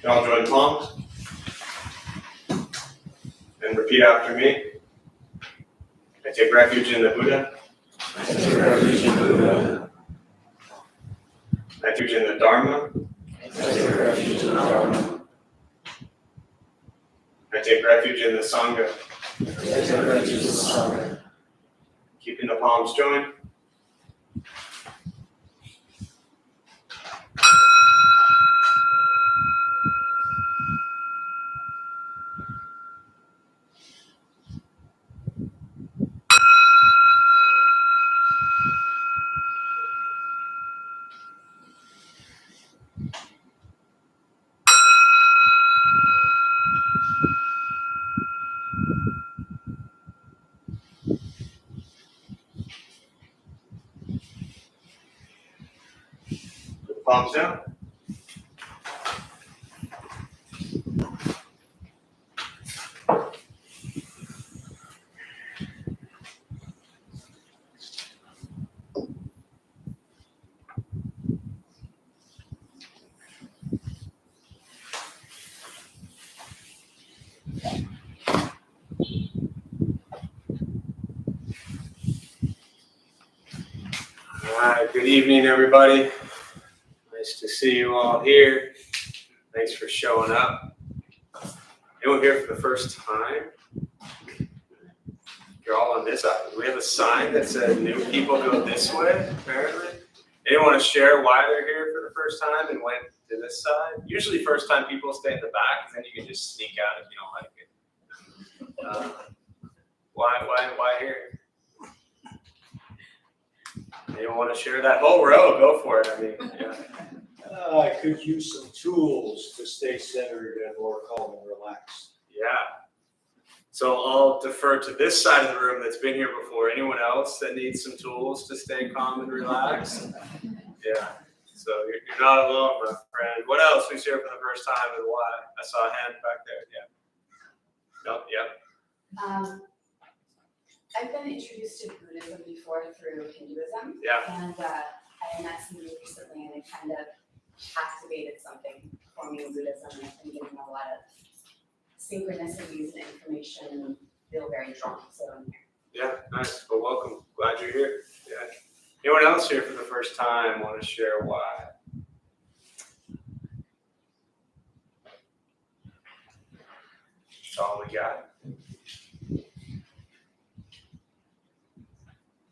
Y'all join palms and repeat after me. I take refuge in the Buddha. I take refuge in the Buddha. I take refuge in the Dharma. I take refuge in the Dharma. I take refuge in the Sangha. I take refuge in the Sangha. Keeping the palms joined. Put the palms down. All right, good evening, everybody. Nice to see you all here. Thanks for showing up. Anyone here for the first time? You're all on this side. We have a sign that says new people go this way, apparently. Anyone want to share why they're here for the first time and went to this side? Usually first time people stay in the back, because then you can just sneak out if you don't like it. Why here? Anyone want to share that whole row? Go for it. I mean, yeah. I could use some tools to stay centered and more calm and relaxed. Yeah. So I'll defer to this side of the room that's been here before. Anyone else that needs some tools to stay calm and relaxed? Yeah. So you're not alone, my friend. What else? Who's here for the first time and why? I saw a hand back there. Yeah. No. Yep. I've been introduced to Buddhism before through Hinduism. Yeah. And I met somebody recently and it kind of activated something for me in Buddhism. I've been getting a lot of synchronicities and information and feel very drawn. So I'm here. Yeah. Nice. Well, welcome. Glad you're here. Yeah. Anyone else here for the first time want to share why? That's all we got.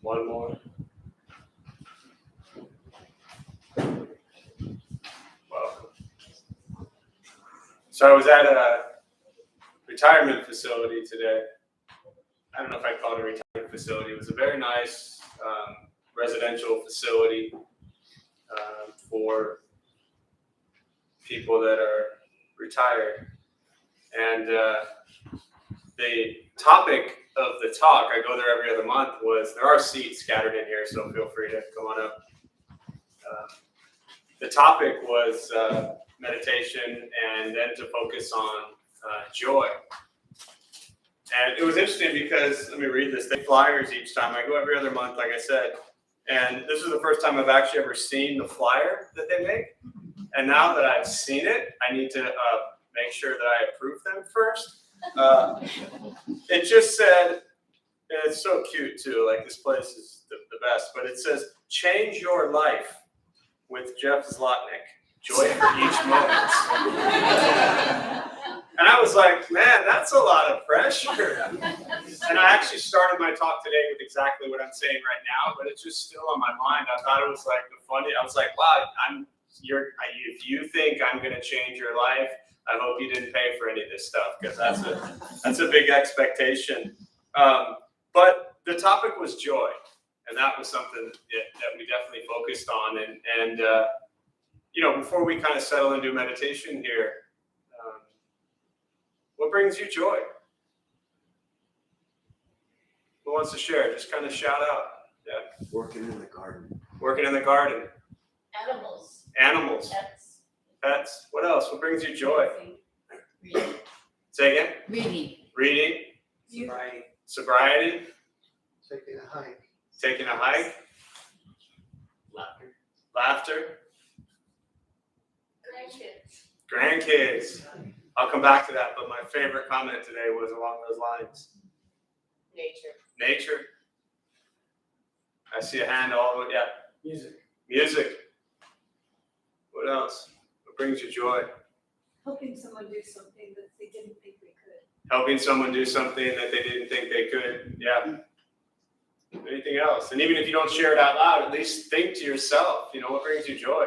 One more. Welcome. So I was at a retirement facility today. I don't know if I call it a retirement facility. It was a very nice residential facility for people that are retired. And the topic of the talk, I go there every other month, was there are seats scattered in here, so feel free to come on up. The topic was meditation and then to focus on joy. And it was interesting because, let me read this, they flyers each time. I go every other month, like I said, and this is the first time I've actually ever seen the flyer that they make. And now that I've seen it, I need to make sure that I approve them first. It just said, and it's so cute too, like this place is the best, but it says, change your life with Jeff Zlotnik, joy for each moment. And I was like, man, that's a lot of pressure. And I actually started my talk today with exactly what I'm saying right now, but it's just still on my mind. I thought it was like the funny, I was like, wow, if you think I'm going to change your life, I hope you didn't pay for any of this stuff, because that's a big expectation. But the topic was joy, and that was something that we definitely focused on. And before we kind of settle into meditation here, what brings you joy? Who wants to share? Just kind of shout out. Yeah. Working in the garden. Working in the garden. Animals. Animals. Pets. Pets. What else? What brings you joy? Reading. Say again? Reading. Reading. Sobriety. Sobriety. Taking a hike. Taking a hike. Laughter. Laughter. Grandkids. Grandkids. I'll come back to that, but my favorite comment today was along those lines. Nature. Nature. I see a hand all the way, yeah. Music. Music. What else? What brings you joy? Helping someone do something that they didn't think they could. Helping someone do something that they didn't think they could. Yeah. Anything else? And even if you don't share it out loud, at least think to yourself, what brings you joy?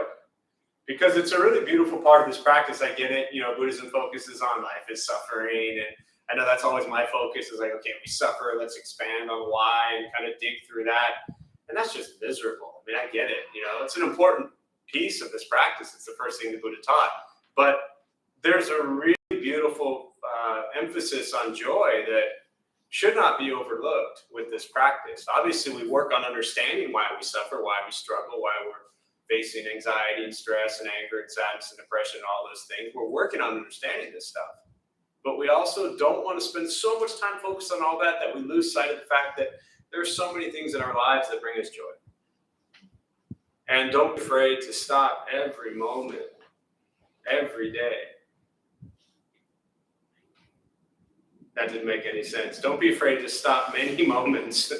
Because it's a really beautiful part of this practice. I get it. Buddhism focuses on life is suffering. And I know that's always my focus is like, okay, we suffer. Let's expand on why and kind of dig through that. And that's just miserable. I mean, I get it. It's an important piece of this practice. It's the first thing the Buddha taught. But there's a really beautiful emphasis on joy that should not be overlooked with this practice. Obviously, we work on understanding why we suffer, why we struggle, why we're facing anxiety and stress and anger and sadness and depression and all those things. We're working on understanding this stuff. But we also don't want to spend so much time focused on all that we lose sight of the fact that there are so many things in our lives that bring us joy. And don't be afraid to stop every moment, every day. That didn't make any sense. Don't be afraid to stop many moments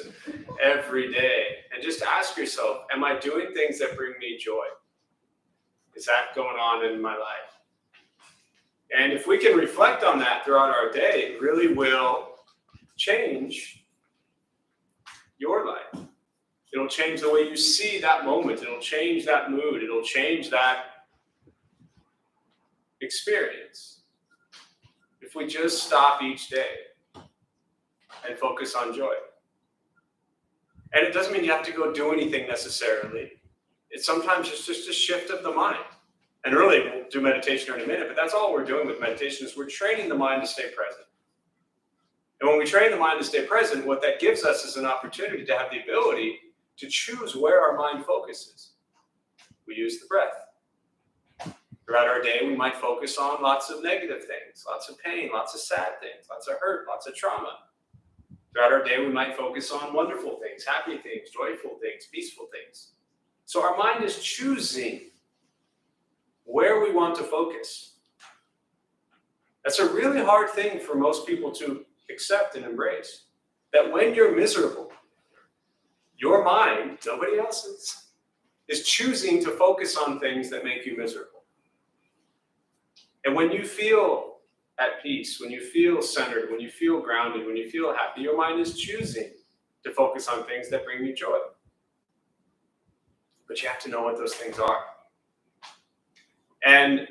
every day and just ask yourself, am I doing things that bring me joy? Is that going on in my life? And if we can reflect on that throughout our day, it really will change your life. It'll change the way you see that moment. It'll change that mood. It'll change that experience. If we just stop each day and focus on joy. And it doesn't mean you have to go do anything necessarily. It's sometimes it's just a shift of the mind. And really, we'll do meditation in a minute, but that's all we're doing with meditation is we're training the mind to stay present. And when we train the mind to stay present, what that gives us is an opportunity to have the ability to choose where our mind focuses. We use the breath. Throughout our day, we might focus on lots of negative things, lots of pain, lots of sad things, lots of hurt, lots of trauma. Throughout our day, we might focus on wonderful things, happy things, joyful things, peaceful things. So our mind is choosing where we want to focus. That's a really hard thing for most people to accept and embrace. That when you're miserable, your mind, nobody else's, is choosing to focus on things that make you miserable. And when you feel at peace, when you feel centered, when you feel grounded, when you feel happy, your mind is choosing to focus on things that bring you joy. But you have to know what those things are. And,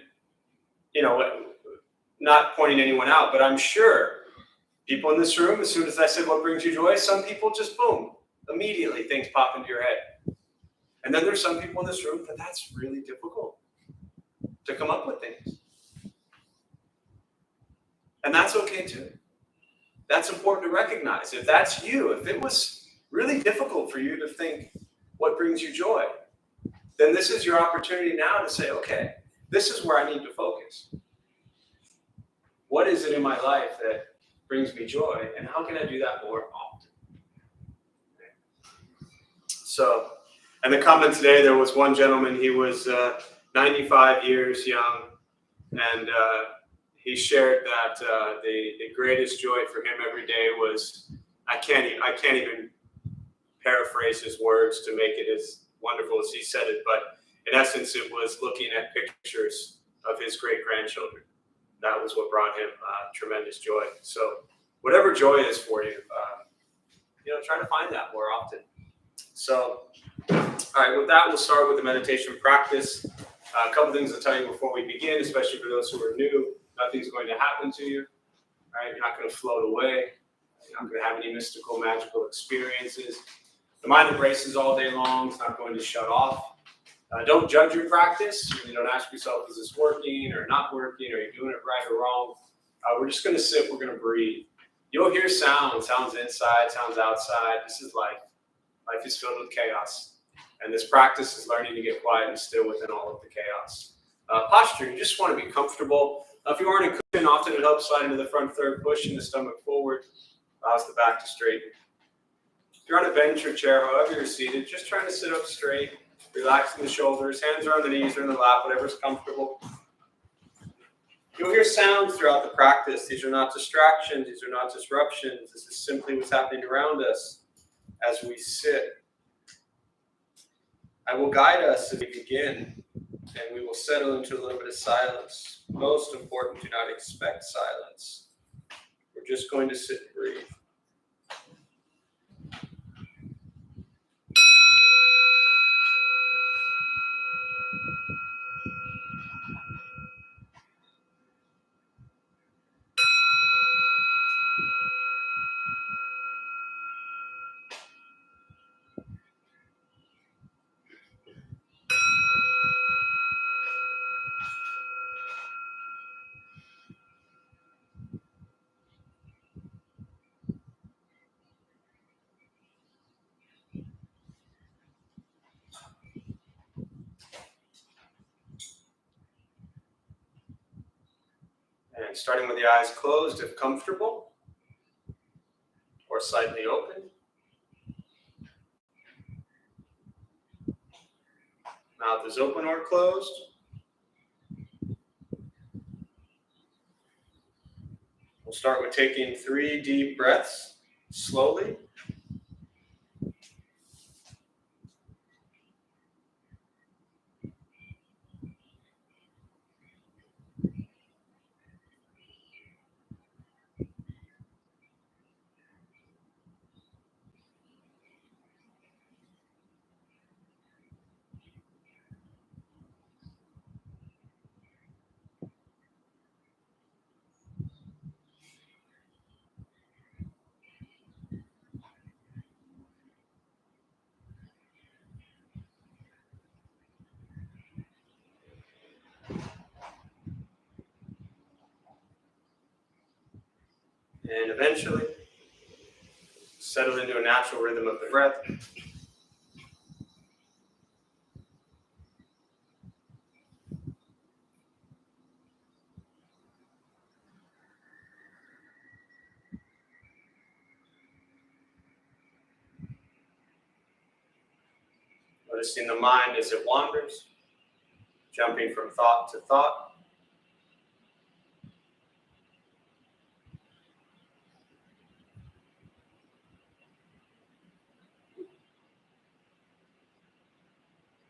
not pointing anyone out, but I'm sure people in this room, as soon as I said what brings you joy, some people just boom, immediately things pop into your head. And then there's some people in this room that's really difficult to come up with things. And that's okay too. That's important to recognize. If that's you, if it was really difficult for you to think what brings you joy, then this is your opportunity now to say, okay, this is where I need to focus. What is it in my life that brings me joy, and how can I do that more often? So, and the comment today, there was one gentleman, he was 95 years young, and he shared that the greatest joy for him every day was, I can't even paraphrase his words to make it as wonderful as he said it, but in essence, it was looking at pictures of his great-grandchildren. That was what brought him tremendous joy. So whatever joy is for you, try to find that more often. So, all right, with that, we'll start with the meditation practice. A couple things I'll tell you before we begin, especially for those who are new. Nothing's going to happen to you. All right, you're not going to float away. You're not going to have any mystical, magical experiences. The mind that races all day long is not going to shut off. Don't judge your practice. You don't ask yourself, is this working or not working? Are you doing it right or wrong? We're just going to sit. We're going to breathe. You'll hear sounds inside, sounds outside. This is life. Life is filled with chaos. And this practice is learning to get quiet and still within all of the chaos. Posture, you just want to be comfortable. If you aren't in cushion, often it helps slide into the front third, pushing the stomach forward, allows the back to straighten. If you're on a bench or chair, however you're seated, just trying to sit up straight, relaxing the shoulders, hands are on the knees or in the lap, whatever's comfortable. You'll hear sounds throughout the practice. These are not distractions. These are not disruptions. This is simply what's happening around us as we sit. I will guide us as we begin, and we will settle into a little bit of silence. Most important, do not expect silence. We're just going to sit and breathe. And starting with the eyes closed if comfortable, or slightly open. Mouth is open or closed. We'll start with taking 3 deep breaths, slowly. And eventually, settle into a natural rhythm of the breath. Noticing the mind as it wanders, jumping from thought to thought.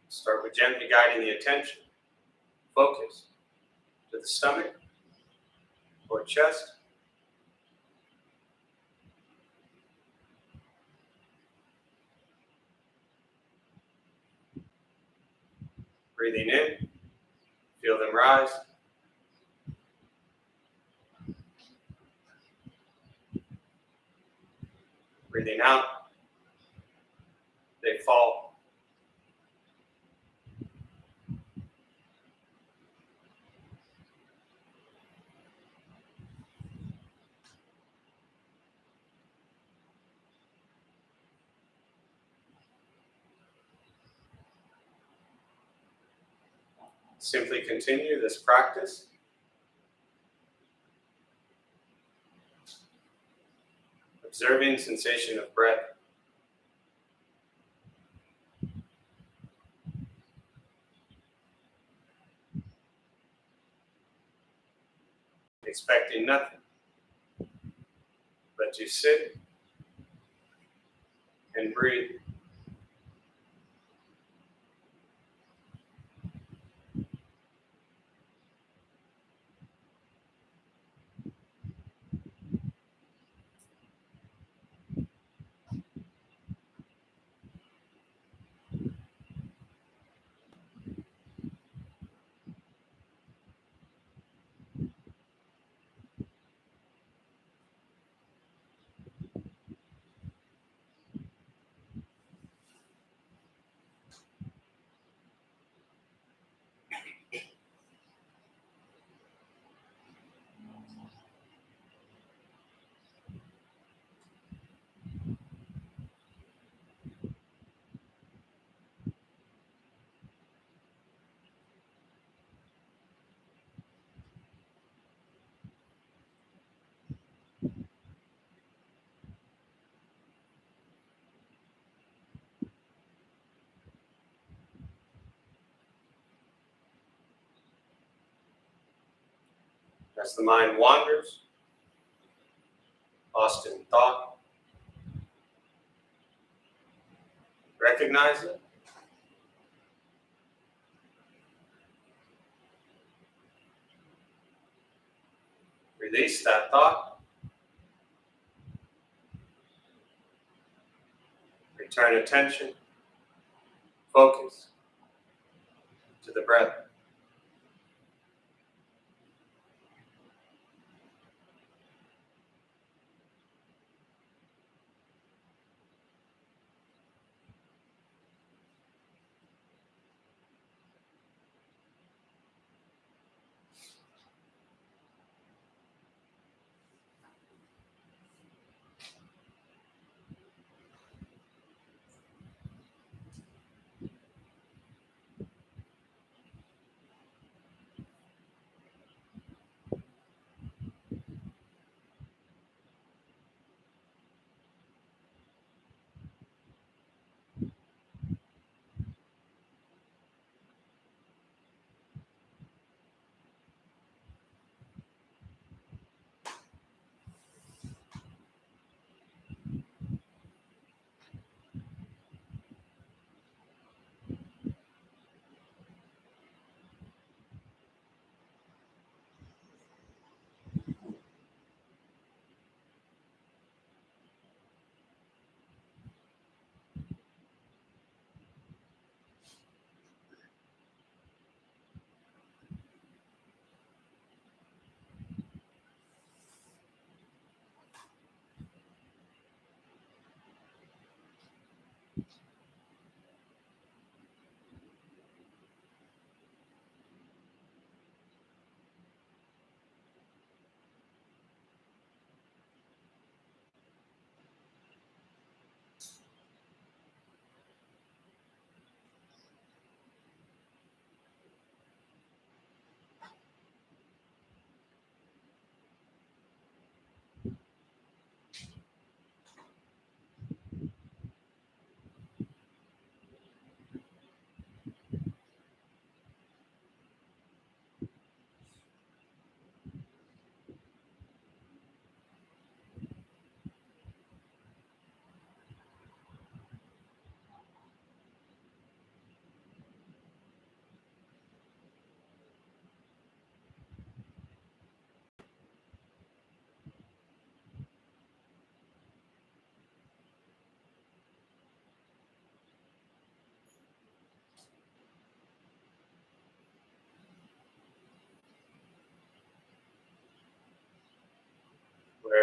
Start with gently guiding the attention, focus to the stomach or chest. Breathing in, feel them rise. Breathing out, they fall. Simply continue this practice. Observing sensation of breath. Expecting nothing, but to sit and breathe. As the mind wanders, lost in thought, recognize it. Release that thought. Return attention, focus to the breath.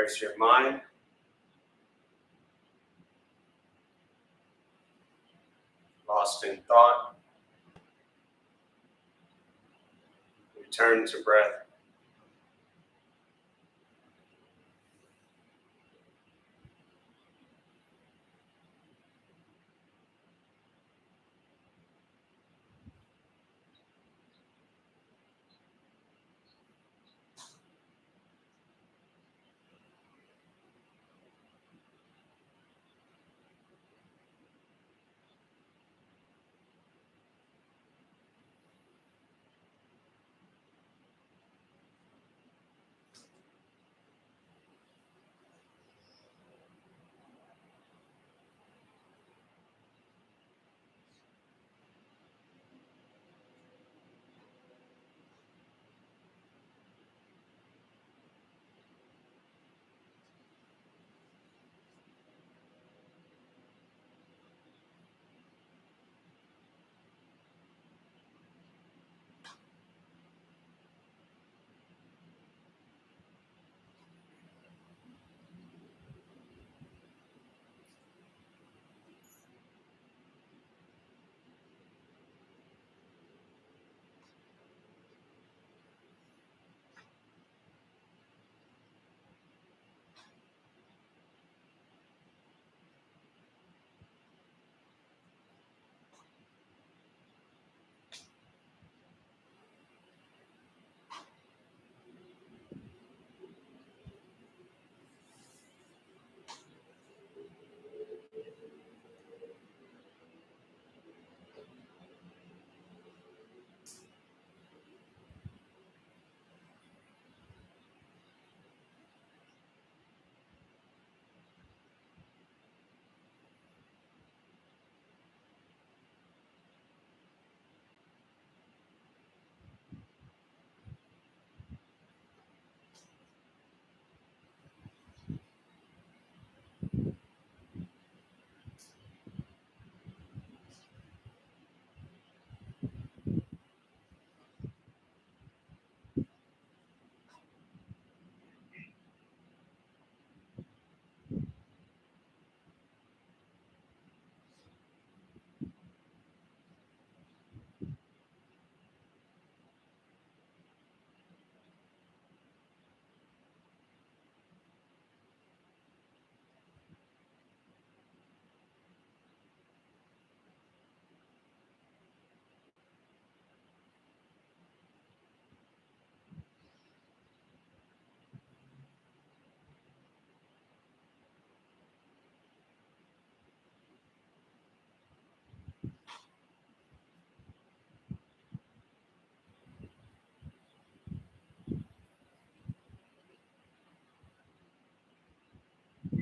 Where's your mind? Lost in thought. Return to breath.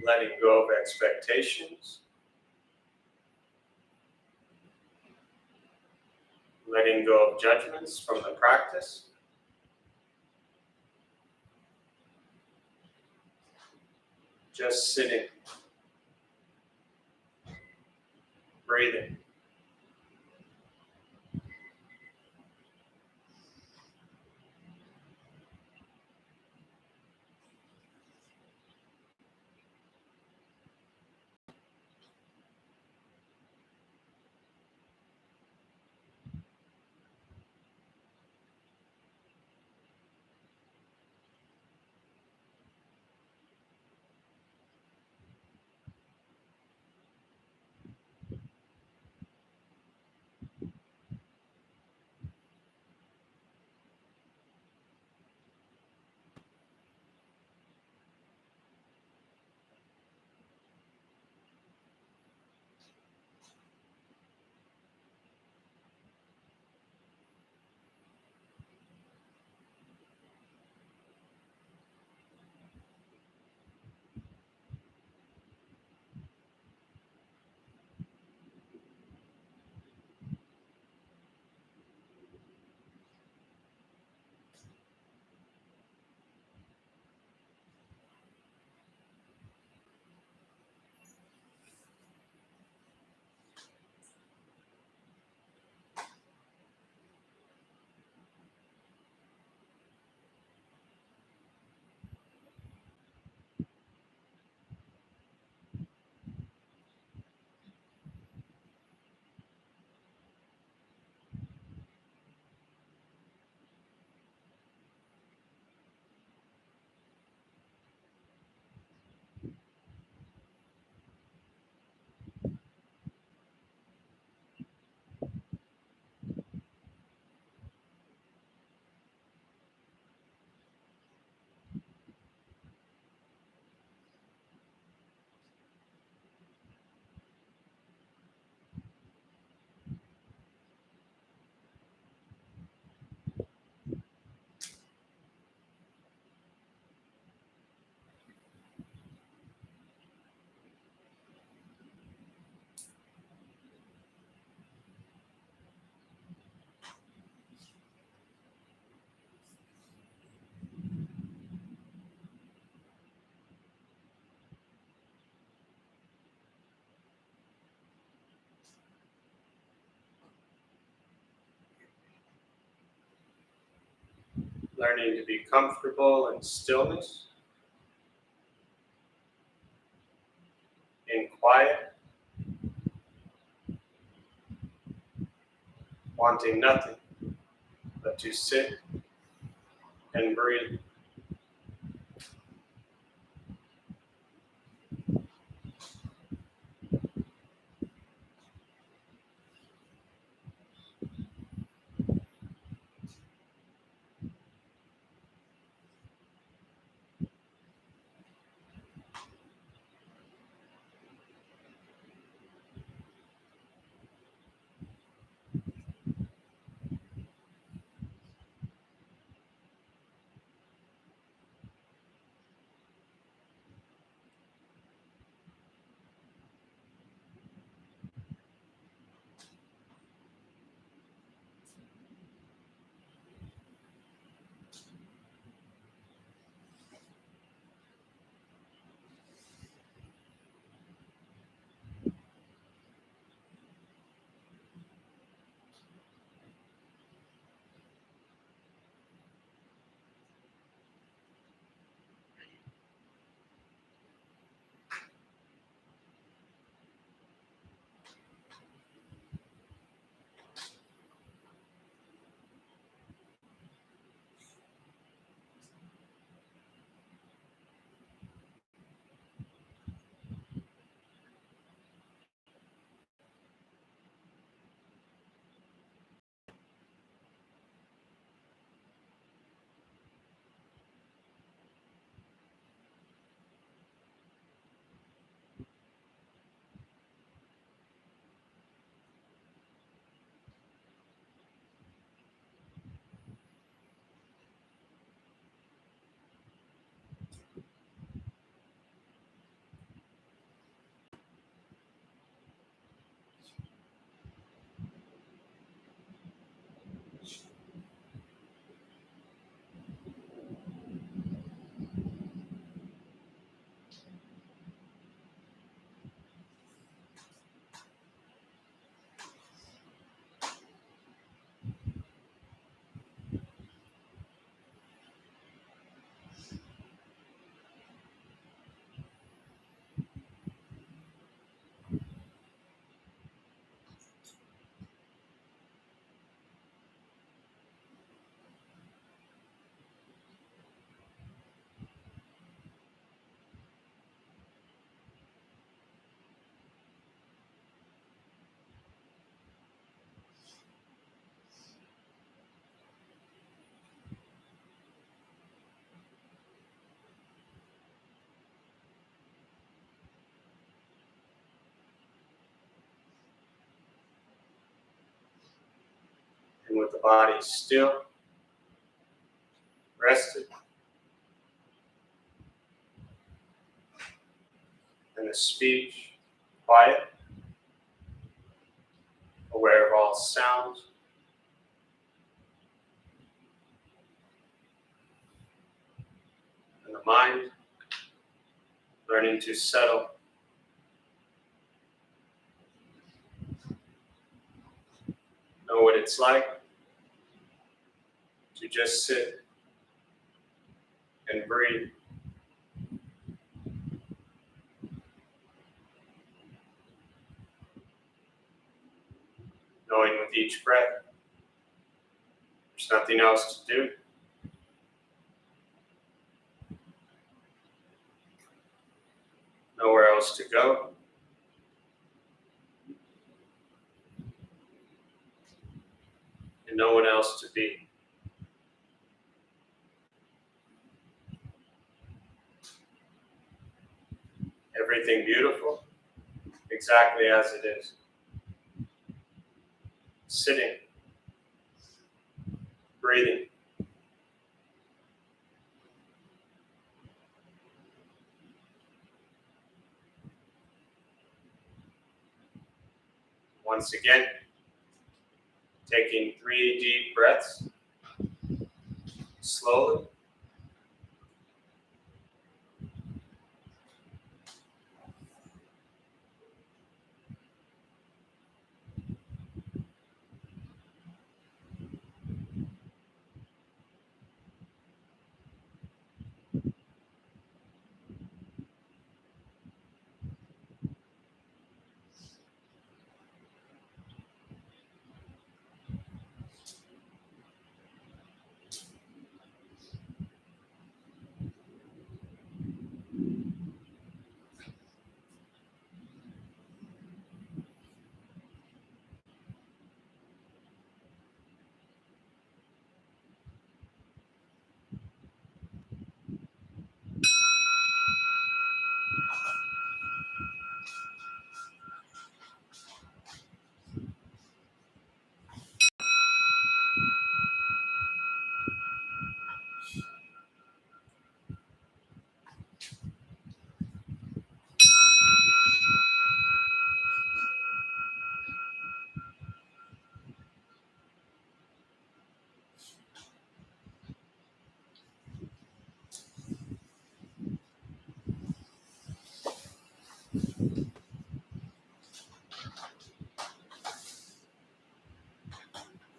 letting go of expectations, letting go of judgments from the practice, just sitting, breathing. Learning to be comfortable in stillness, in quiet, wanting nothing but to sit and breathe. with the body still, rested, and the speech quiet, aware of all sounds. And the mind learning to settle. Know what it's like to just sit and breathe. Knowing with each breath, there's nothing else to do. Nowhere else to go. And no one else to be. Everything beautiful, exactly as it is. Sitting, breathing. Once again, taking 3 deep breaths, slowly.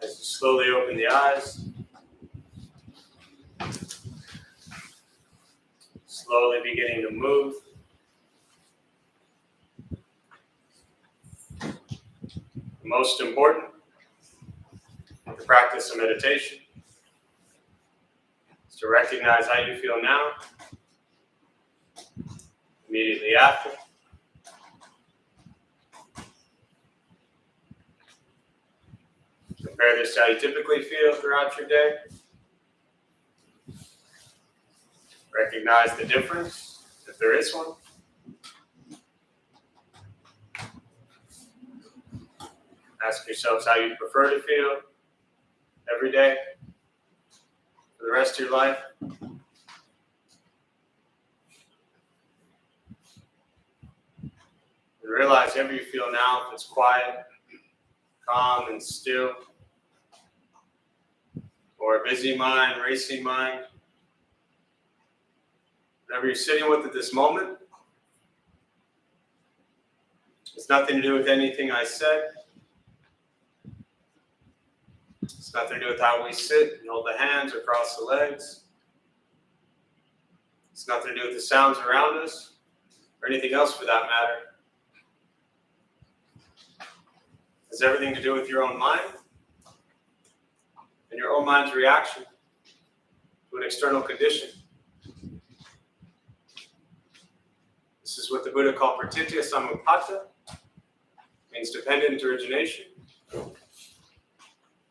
As you slowly open the eyes, slowly beginning to move. The most important, the practice of meditation, is to recognize how you feel now, immediately after. Compare this to how you typically feel throughout your day. Recognize the difference, if there is one. Ask yourselves how you prefer to feel every day for the rest of your life. And realize however you feel now, if it's quiet, calm and still, or a busy mind, racing mind, whatever you're sitting with at this moment, it's nothing to do with anything I said. It's nothing to do with how we sit and hold the hands or cross the legs. It's nothing to do with the sounds around us or anything else for that matter. It has everything to do with your own mind and your own mind's reaction to an external condition. This is what the Buddha called pratitya samuppada, means dependent origination.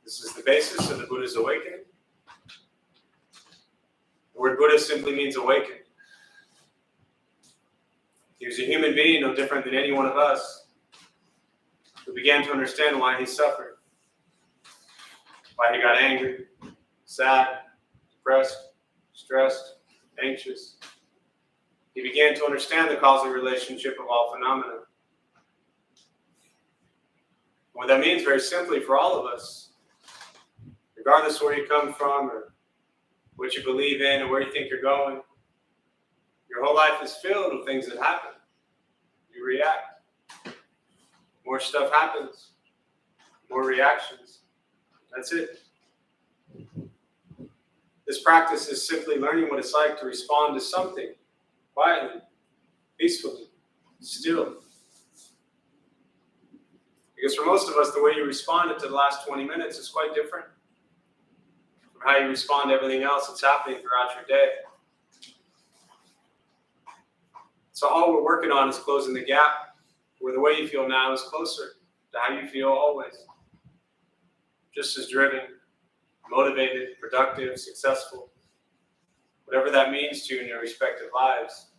This is the basis of the Buddha's awakening. The word Buddha simply means awaken. He was a human being, no different than any one of us, who began to understand why he suffered, why he got angry, sad, depressed, stressed, anxious. He began to understand the causal relationship of all phenomena. What that means very simply for all of us, regardless where you come from or what you believe in or where you think you're going, your whole life is filled with things that happen. You react. More stuff happens. More reactions. That's it. This practice is simply learning what it's like to respond to something quietly, peacefully, still. Because for most of us, the way you responded to the last 20 minutes is quite different from how you respond to everything else that's happening throughout your day. So all we're working on is closing the gap where the way you feel now is closer to how you feel always. Just as driven, motivated, productive, successful, whatever that means to you in your respective lives.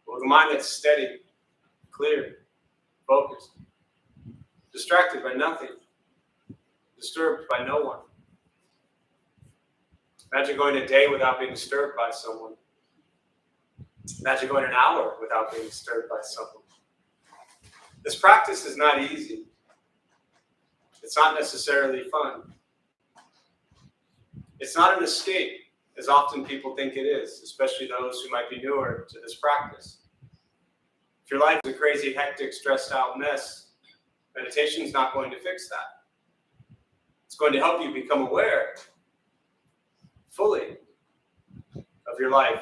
But with a mind that's steady, clear, focused, distracted by nothing, disturbed by no one. Imagine going a day without being disturbed by someone. Imagine going an hour without being disturbed by someone. This practice is not easy. It's not necessarily fun. It's not an escape, as often people think it is, especially those who might be newer to this practice. If your life is a crazy, hectic, stressed out mess, meditation is not going to fix that. It's going to help you become aware fully of your life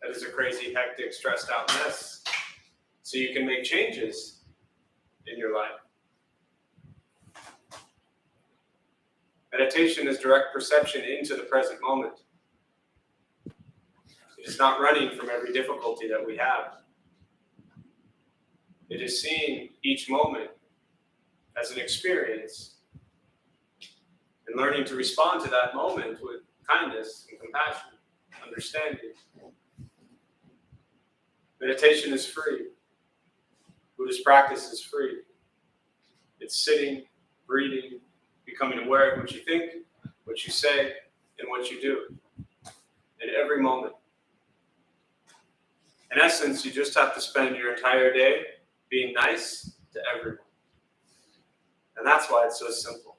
that is a crazy, hectic, stressed out mess, so you can make changes in your life. Meditation is direct perception into the present moment. It is not running from every difficulty that we have. It is seeing each moment as an experience and learning to respond to that moment with kindness and compassion, understanding. Meditation is free. Buddhist practice is free. It's sitting, breathing, becoming aware of what you think, what you say, and what you do in every moment. In essence, you just have to spend your entire day being nice to everyone. And that's why it's so simple.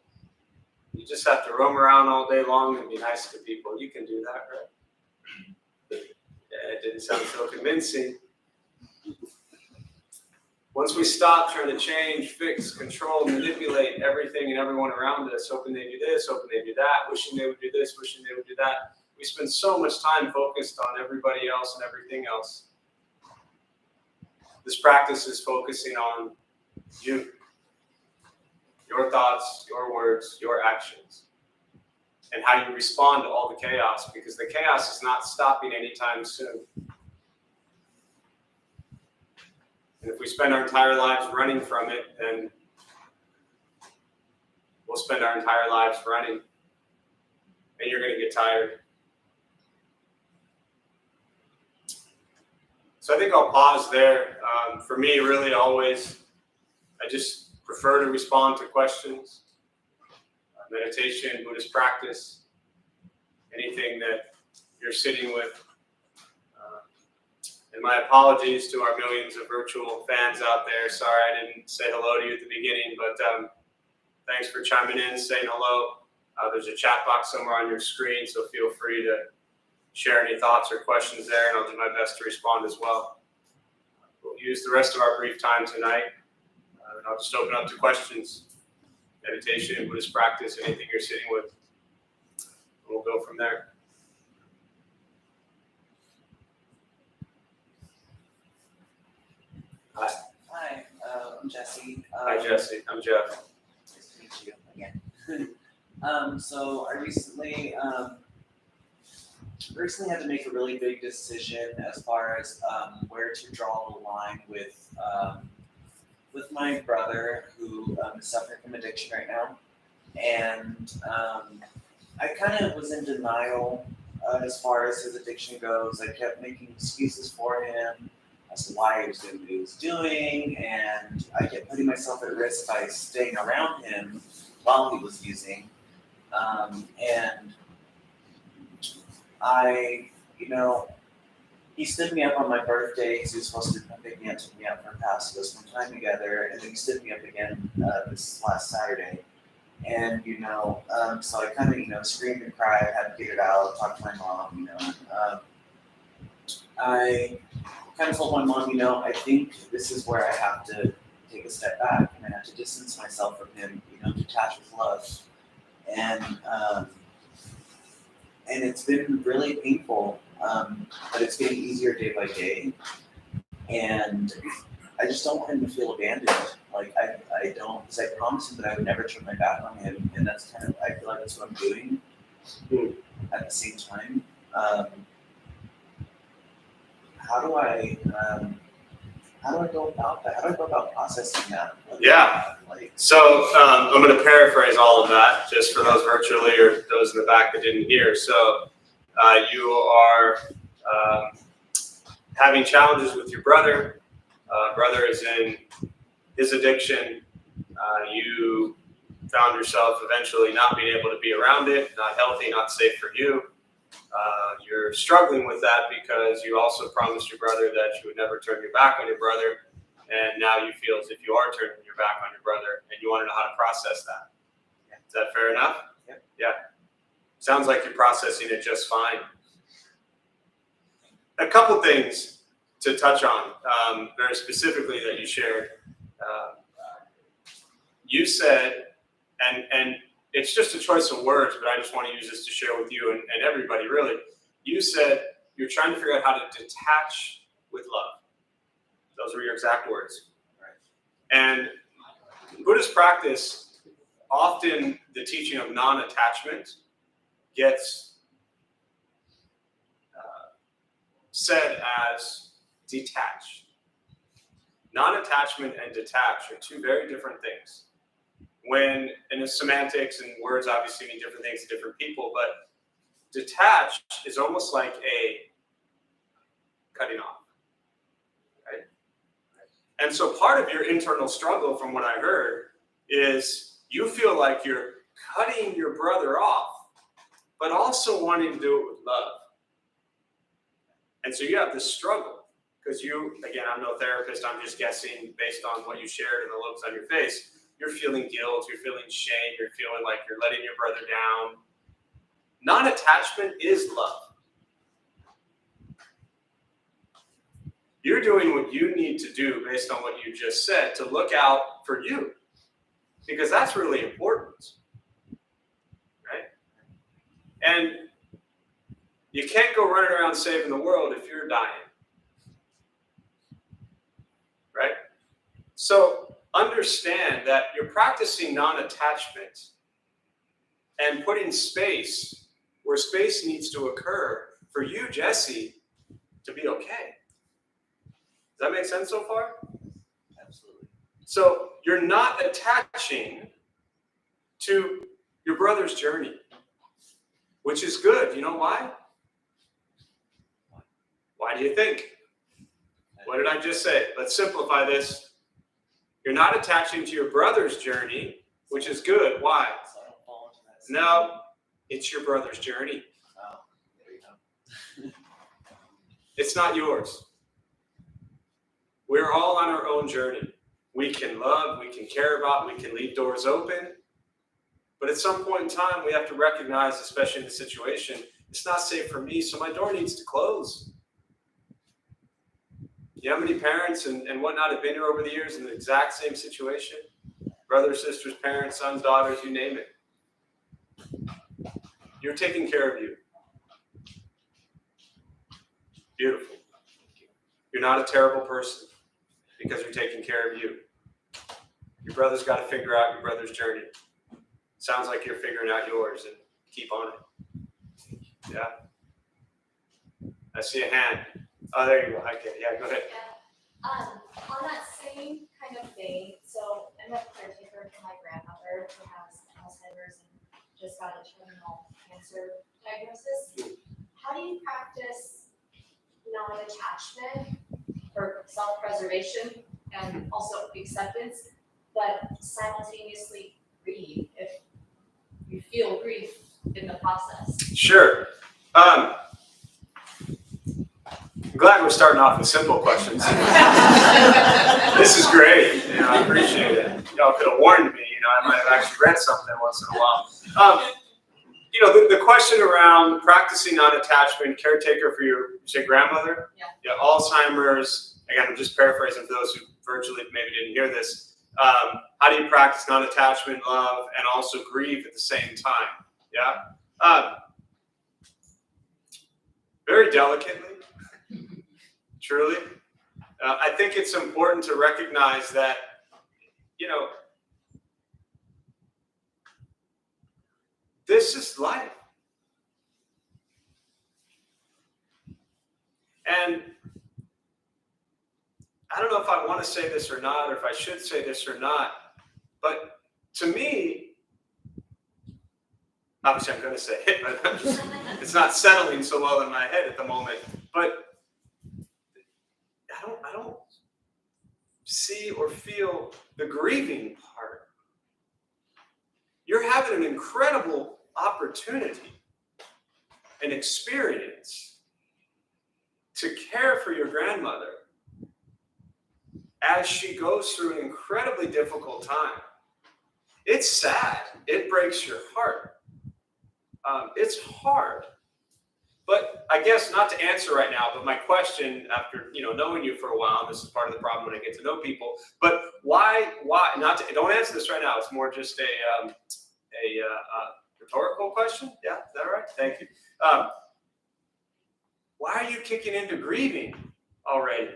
You just have to roam around all day long and be nice to people. You can do that, right? Yeah, it didn't sound so convincing. Once we stop trying to change, fix, control, manipulate everything and everyone around us, hoping they do this, hoping they do that, wishing they would do this, wishing they would do that, we spend so much time focused on everybody else and everything else. This practice is focusing on you, your thoughts, your words, your actions, and how you respond to all the chaos, because the chaos is not stopping anytime soon. And if we spend our entire lives running from it, then we'll spend our entire lives running, and you're going to get tired. So I think I'll pause there. For me, really, always, I just prefer to respond to questions. Meditation, Buddhist practice, anything that you're sitting with. And my apologies to our millions of virtual fans out there. Sorry I didn't say hello to you at the beginning, but thanks for chiming in, saying hello. There's a chat box somewhere on your screen, so feel free to share any thoughts or questions there, and I'll do my best to respond as well. We'll use the rest of our brief time tonight, and I'll just open up to questions, meditation, Buddhist practice, anything you're sitting with. We'll go from there. Hi. Hi, I'm Jesse. Hi, Jesse. I'm Jeff. Nice to meet you again. So I recently had to make a really big decision as far as where to draw the line with my brother, who is suffering from addiction right now, and I kind of was in denial as far as his addiction goes. I kept making excuses for him as to why he was doing what he was doing, and I kept putting myself at risk by staying around him while he was using. And I, he stood me up on my birthday because he was supposed to come pick me up, took me out for a pass to go spend time together, and then he stood me up again this last Saturday. And, so I kind of, screamed and cried, had to get it out, talked to my mom, I kind of told my mom, I think this is where I have to take a step back and I have to distance myself from him, detach with love. And it's been really painful, but it's getting easier day by day. And I just don't want him to feel abandoned. Like I don't, because I promised him that I would never turn my back on him, and that's kind of, I feel like that's what I'm doing. At the same time, how do I go about that? How do I go about processing that? Yeah. So I'm going to paraphrase all of that just for those virtually or those in the back that didn't hear. So you are having challenges with your brother. Brother is in his addiction. You found yourself eventually not being able to be around it, not healthy, not safe for you. You're struggling with that because you also promised your brother that you would never turn your back on your brother. And now you feel as if you are turning your back on your brother and you want to know how to process that. Is that fair enough? Yep. Yeah. Sounds like you're processing it just fine. A couple things to touch on, very specifically that you shared. You said, and it's just a choice of words, but I just want to use this to share with you and everybody really. You said you're trying to figure out how to detach with love. Those were your exact words. Right. And in Buddhist practice, often the teaching of non-attachment gets said as detached. Non-attachment and detached are two very different things. When, and the semantics and words obviously mean different things to different people, but detached is almost like a cutting off, right? And so part of your internal struggle, from what I heard, is you feel like you're cutting your brother off, but also wanting to do it with love. And so you have this struggle, because you, again, I'm no therapist, I'm just guessing based on what you shared and the looks on your face. You're feeling guilt, you're feeling shame, you're feeling like you're letting your brother down. Non-attachment is love. You're doing what you need to do based on what you just said to look out for you, because that's really important, right? And you can't go running around saving the world if you're dying, right? So understand that you're practicing non-attachment and putting space where space needs to occur for you, Jesse, to be okay. Does that make sense so far? Absolutely. So you're not attaching to your brother's journey, which is good. You know why? Why do you think? What did I just say? Let's simplify this. You're not attaching to your brother's journey, which is good. Why? So I don't fall into that. No, it's your brother's journey. Oh, there you go. It's not yours. We're all on our own journey. We can love, we can care about, we can leave doors open. But at some point in time, we have to recognize, especially in the situation, it's not safe for me, so my door needs to close. You know how many parents and whatnot have been here over the years in the exact same situation? Brothers, sisters, parents, sons, daughters, you name it. You're taking care of you. Beautiful. You're not a terrible person because you're taking care of you. Your brother's got to figure out your brother's journey. Sounds like you're figuring out yours, and keep on it. Yeah. I see a hand. Oh, there you go. Okay, yeah, go ahead. Yeah. On that same kind of vein, so I'm a caretaker for my grandmother who has Alzheimer's and just got a terminal cancer diagnosis. How do you practice non-attachment or self-preservation and also acceptance, but simultaneously grieve if you feel grief in the process. Sure. I'm glad we're starting off with simple questions. This is great. I appreciate it. Y'all could have warned me. I might have actually read something once in a while. The question around practicing non-attachment, caretaker for your, you say grandmother? Yeah. Alzheimer's. Again, I'm just paraphrasing for those who virtually maybe didn't hear this. How do you practice non-attachment, love, and also grieve at the same time? Yeah. Very delicately, truly. I think it's important to recognize that, this is life. And I don't know if I want to say this or not, or if I should say this or not, but to me, obviously I'm going to say it, but it's not settling so well in my head at the moment. But I don't see or feel the grieving part. You're having an incredible opportunity, an experience to care for your grandmother as she goes through an incredibly difficult time. It's sad. It breaks your heart. It's hard. But I guess not to answer right now, but my question after, knowing you for a while, and this is part of the problem when I get to know people, but why, don't answer this right now. It's more just a rhetorical question. Yeah, is that right? Thank you. Why are you kicking into grieving already?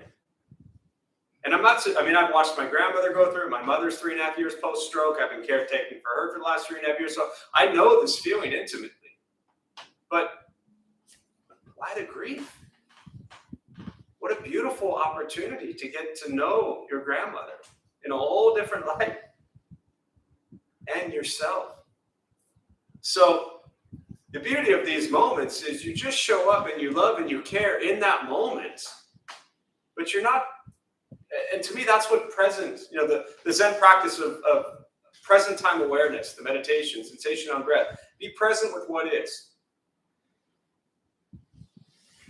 And I've watched my grandmother go through it. My mother's 3.5 years post-stroke. I've been caretaking for her for the last 3.5 years. So I know this feeling intimately. But why the grief? What a beautiful opportunity to get to know your grandmother in a whole different light and yourself. So the beauty of these moments is you just show up and you love and you care in that moment, but you're not, and to me, that's what present, the Zen practice of present time awareness, the meditation, sensation on breath, be present with what is.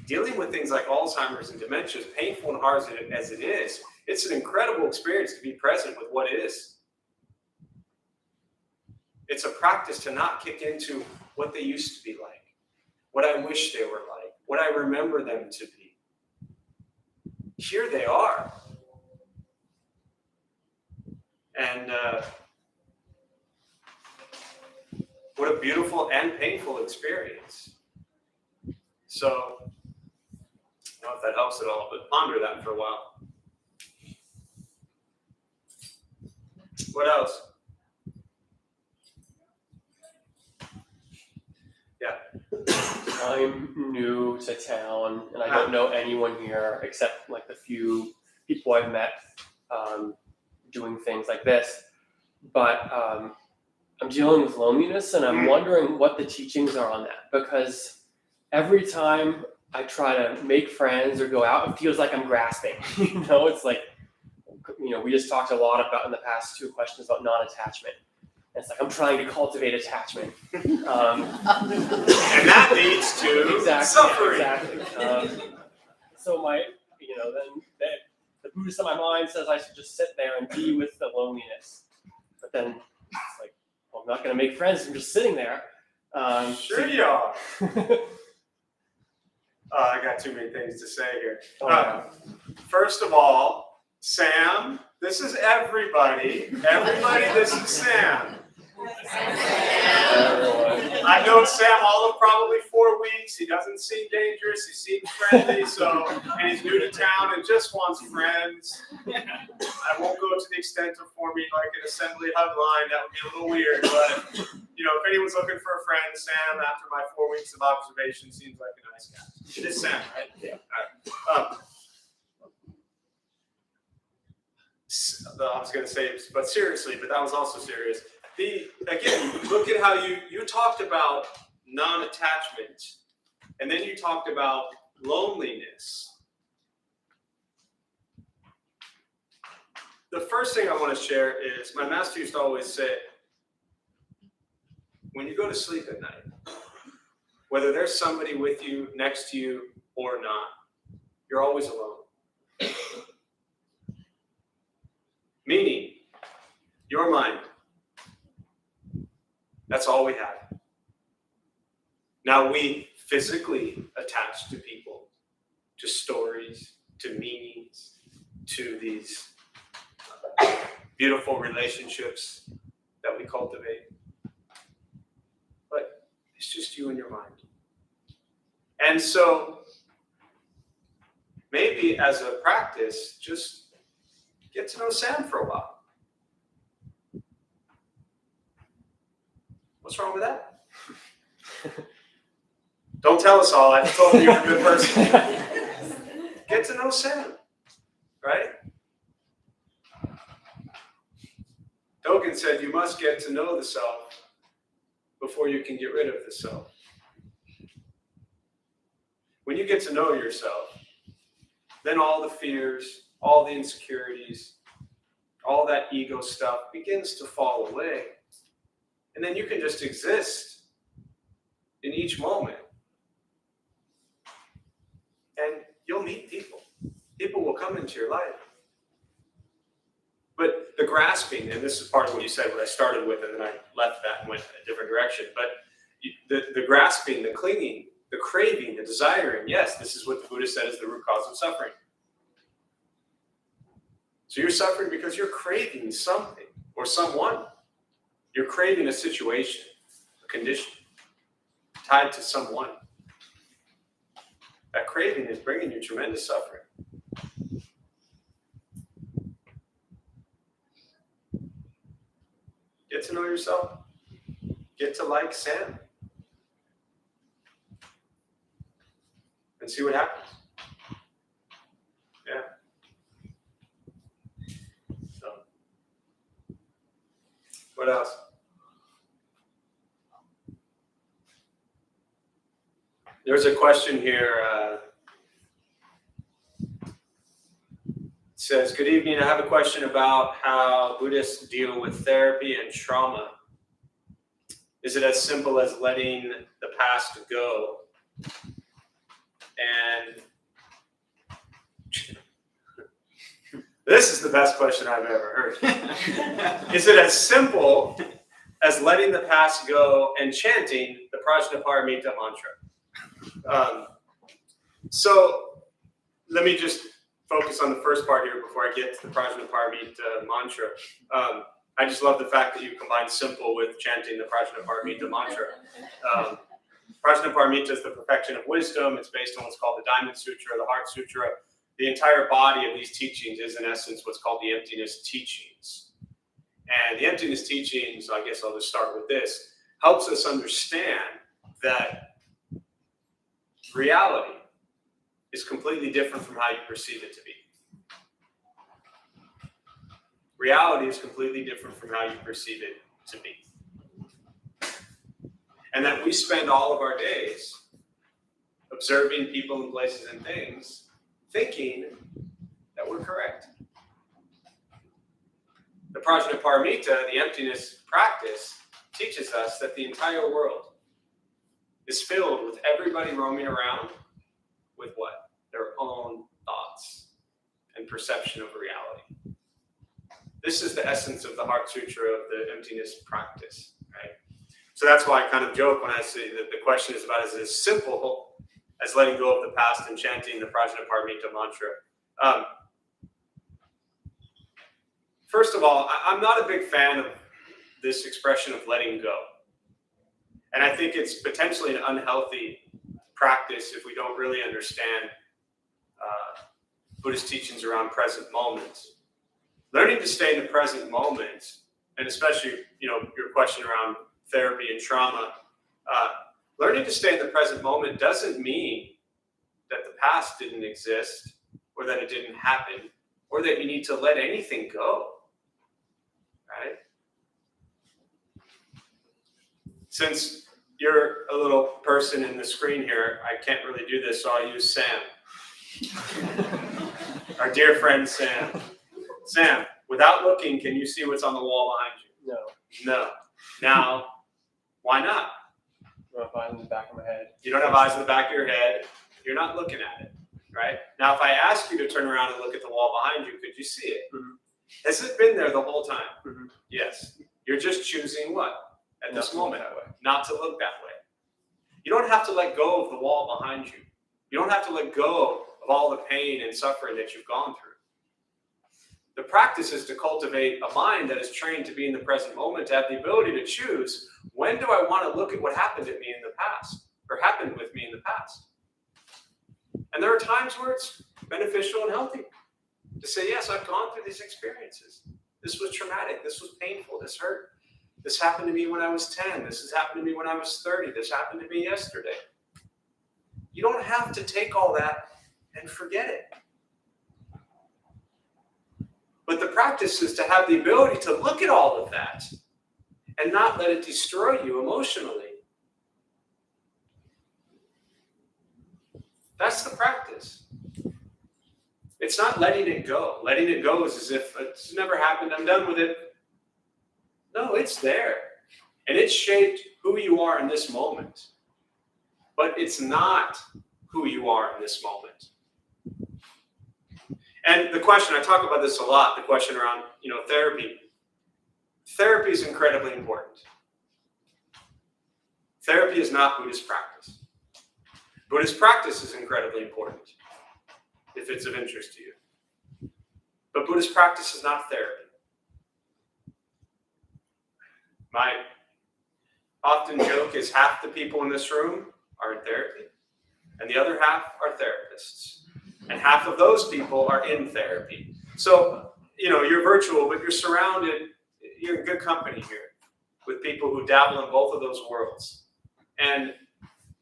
Dealing with things like Alzheimer's and dementia, as painful and hard as it is, it's an incredible experience to be present with what is. It's a practice to not kick into what they used to be like, what I wish they were like, what I remember them to be. Here they are. And what a beautiful and painful experience. So, I don't know if that helps at all, but ponder that for a while. What else? Yeah. I'm new to town, and I don't know anyone here except like the few people I've met doing things like this. But I'm dealing with loneliness, and I'm wondering what the teachings are on that, because every time I try to make friends or go out, it feels like I'm grasping. It's like, we just talked a lot about in the past 2 questions about non-attachment. And it's like I'm trying to cultivate attachment. And that leads to suffering. Exactly. So then the Buddhist in my mind says I should just sit there and be with the loneliness. But then it's like, well, I'm not going to make friends. I'm just sitting there. Sure you are. I got too many things to say here. First of all, Sam, this is everybody. Everybody, this is Sam. I've known Sam all of probably 4 weeks. He doesn't seem dangerous. He seems friendly. And he's new to town and just wants friends. I won't go to the extent of forming like an assembly hug line. That would be a little weird. But if anyone's looking for a friend, Sam, after my 4 weeks of observation, seems like a nice guy. It is Sam, right? Yeah. All right. I was going to say, but seriously, but that was also serious. Again, look at how you talked about non-attachment, and then you talked about loneliness. The first thing I want to share is my master used to always say, when you go to sleep at night, whether there's somebody with you, next to you, or not, you're always alone. Meaning, your mind, that's all we have. Now we physically attach to people, to stories, to meanings, to these beautiful relationships that we cultivate. But it's just you and your mind. And so maybe as a practice, just get to know Sam for a while. What's wrong with that? Don't tell us all. I told you you're a good person. Get to know Sam, right? Dogen said you must get to know the self before you can get rid of the self. When you get to know yourself, then all the fears, all the insecurities, all that ego stuff begins to fall away. And then you can just exist in each moment. And you'll meet people. People will come into your life. But the grasping, and this is part of what you said, what I started with, and then I left that and went in a different direction. But the grasping, the clinging, the craving, the desiring, yes, this is what the Buddha said is the root cause of suffering. So you're suffering because you're craving something or someone. You're craving a situation, a condition, tied to someone. That craving is bringing you tremendous suffering. Get to know yourself. Get to like Sam. And see what happens. Yeah. So, what else? There's a question here. It says, good evening. I have a question about how Buddhists deal with therapy and trauma. Is it as simple as letting the past go? And this is the best question I've ever heard. Is it as simple as letting the past go and chanting the Prajnaparamita mantra? So let me just focus on the first part here before I get to the Prajnaparamita mantra. I just love the fact that you combine simple with chanting the Prajnaparamita mantra. Prajnaparamita is the perfection of wisdom. It's based on what's called the Diamond Sutra, the Heart Sutra. The entire body of these teachings is, in essence, what's called the emptiness teachings. And the emptiness teachings, I guess I'll just start with this, helps us understand that reality is completely different from how you perceive it to be. Reality is completely different from how you perceive it to be. And that we spend all of our days observing people and places and things, thinking that we're correct. The Prajnaparamita, the emptiness practice, teaches us that the entire world is filled with everybody roaming around with what? Their own thoughts and perception of reality. This is the essence of the Heart Sutra of the emptiness practice, right? So that's why I kind of joke when I say that the question is about is it as simple as letting go of the past and chanting the Prajnaparamita mantra. First of all, I'm not a big fan of this expression of letting go. And I think it's potentially an unhealthy practice if we don't really understand Buddhist teachings around present moments. Learning to stay in the present moment, and especially, your question around therapy and trauma, learning to stay in the present moment doesn't mean that the past didn't exist, or that it didn't happen, or that you need to let anything go, right? Since you're a little person in the screen here, I can't really do this, so I'll use Sam. Our dear friend Sam. Sam, without looking, can you see what's on the wall behind you? No. No. Now, Why not? I don't have eyes in the back of my head. You don't have eyes in the back of your head. You're not looking at it, right? Now, if I ask you to turn around and look at the wall behind you, could you see it? Mhm. Has it been there the whole time? Mhm. Yes. You're just choosing what? At Not this to look moment, that way. not to look that way. You don't have to let go of the wall behind you. You don't have to let go of all the pain and suffering that you've gone through. The practice is to cultivate a mind that is trained to be in the present moment, to have the ability to choose, when do I want to look at what happened to me in the past, or happened with me in the past? And there are times where it's beneficial and healthy to say, yes, I've gone through these experiences. This was traumatic. This was painful. This hurt. This happened to me when I was 10. This has happened to me when I was 30. This happened to me yesterday. You don't have to take all that and forget it. But the practice is to have the ability to look at all of that and not let it destroy you emotionally. That's the practice. It's not letting it go. Letting it go is as if it's never happened, I'm done with it. No, it's there. And it's shaped who you are in this moment. But it's not who you are in this moment. And the question, I talk about this a lot, the question around, therapy. Therapy is incredibly important. Therapy is not Buddhist practice. Buddhist practice is incredibly important if it's of interest to you. But Buddhist practice is not therapy. My often joke is half the people in this room are in therapy, and the other half are therapists. And half of those people are in therapy. So, you're virtual, but you're in good company here with people who dabble in both of those worlds. And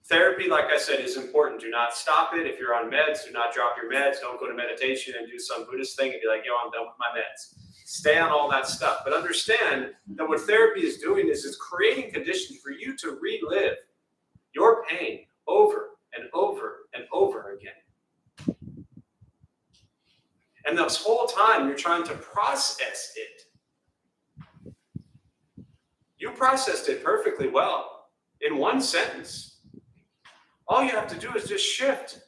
therapy, like I said, is important. Do not stop it. If you're on meds, do not drop your meds. Don't go to meditation and do some Buddhist thing and be like, I'm done with my meds. Stay on all that stuff. But understand that what therapy is doing is it's creating conditions for you to relive your pain over and over and over again. And this whole time, you're trying to process it. You processed it perfectly well in one sentence. All you have to do is just shift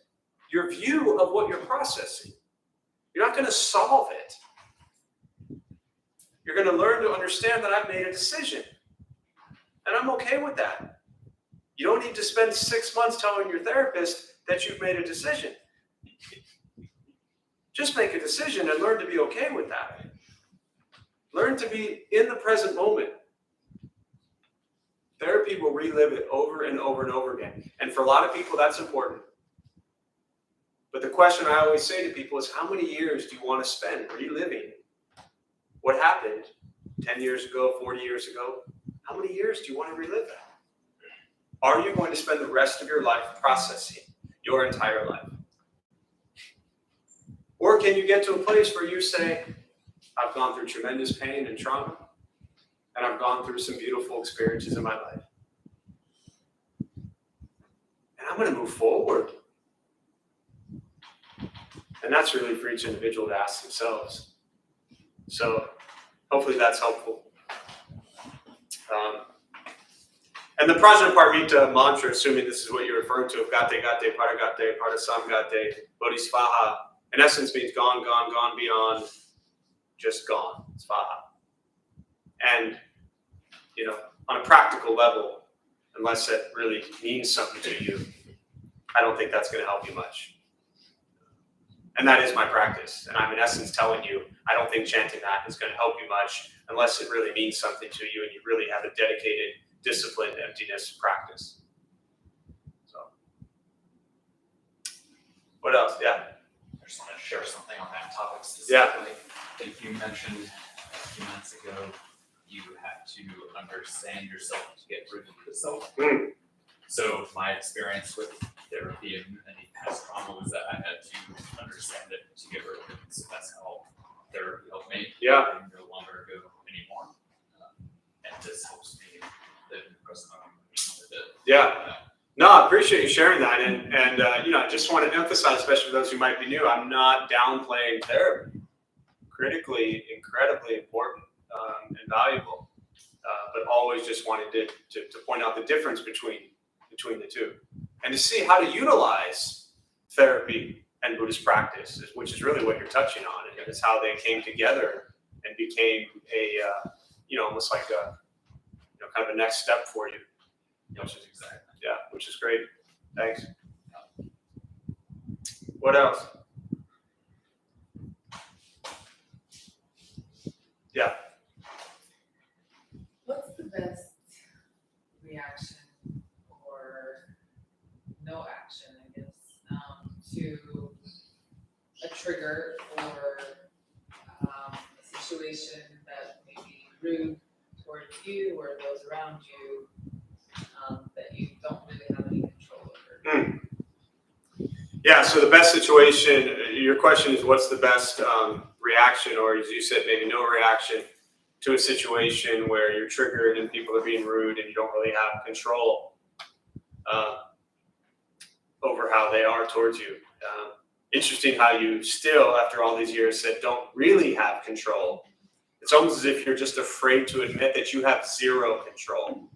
your view of what you're processing. You're not going to solve it. You're going to learn to understand that I've made a decision. And I'm okay with that. You don't need to spend 6 months telling your therapist that you've made a decision. Just make a decision and learn to be okay with that. Learn to be in the present moment. Therapy will relive it over and over and over again. And for a lot of people, that's important. But the question I always say to people is, how many years do you want to spend reliving what happened 10 years ago, 40 years ago? How many years do you want to relive that? Are you going to spend the rest of your life processing your entire life? Or can you get to a place where you say, I've gone through tremendous pain and trauma, and I've gone through some beautiful experiences in my life. And I'm going to move forward. And that's really for each individual to ask themselves. So hopefully that's helpful. And the Prajnaparamita mantra, assuming this is what you're referring to, of Gate Gate, Paragate, Parasamgate, Bodhisvaha, in essence means gone, gone, gone beyond, just gone, Svaha. And, on a practical level, unless it really means something to you, I don't think that's going to help you much. And that is my practice. And I'm in essence telling you, I don't think chanting that is going to help you much unless it really means something to you and you really have a dedicated, disciplined emptiness practice. So, what else? Yeah. I just want to share something on that topic specifically. I think you mentioned a few minutes ago you have to understand yourself to get rid of the self. So my experience with therapy and any past trauma was that I had to understand it to get rid of it. So that's how therapy helped me. Yeah. I no longer go anymore. And this helps me live in the present moment with it. Yeah. No, I appreciate you sharing that. And I just want to emphasize, especially for those who might be new, I'm not downplaying therapy. Critically, incredibly important and valuable. but always just wanted to point out the difference between the two, and to see how to utilize therapy and Buddhist practice, which is really what you're touching on, and it's how they came together and became a almost like a kind of a next step for you. Which is exactly. Yeah, which is great. Thanks. What else? Yeah. What's the best reaction or no action, I guess, to a trigger or a situation that may be rude towards you or those around you that you don't really have any control over? Yeah, so the best situation, your question is what's the best reaction, or as you said, maybe no reaction to a situation where you're triggered and people are being rude and you don't really have control over how they are towards you. Interesting how you still, after all these years, said don't really have control. It's almost as if you're just afraid to admit that you have zero control.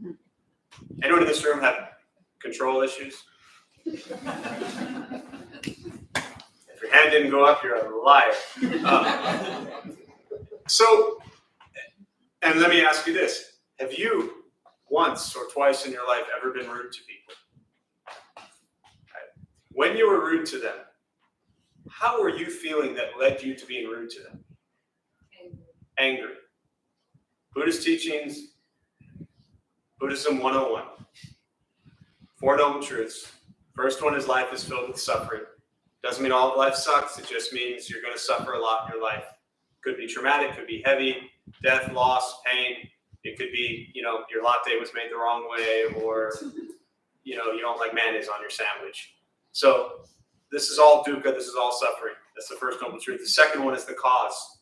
Anyone in this room have control issues? If your hand didn't go up, you're a liar. And let me ask you this. Have you once or twice in your life ever been rude to people? Right. When you were rude to them, how were you feeling that led you to being rude to them? Angry. Buddhist teachings, Buddhism 101. 4 Noble Truths. First one is life is filled with suffering. Doesn't mean all of life sucks. It just means you're going to suffer a lot in your life. Could be traumatic, could be heavy, death, loss, pain. It could be, your latte was made the wrong way, or, you don't like mayonnaise on your sandwich. So this is all dukkha, this is all suffering. That's the first noble truth. The second one is the cause.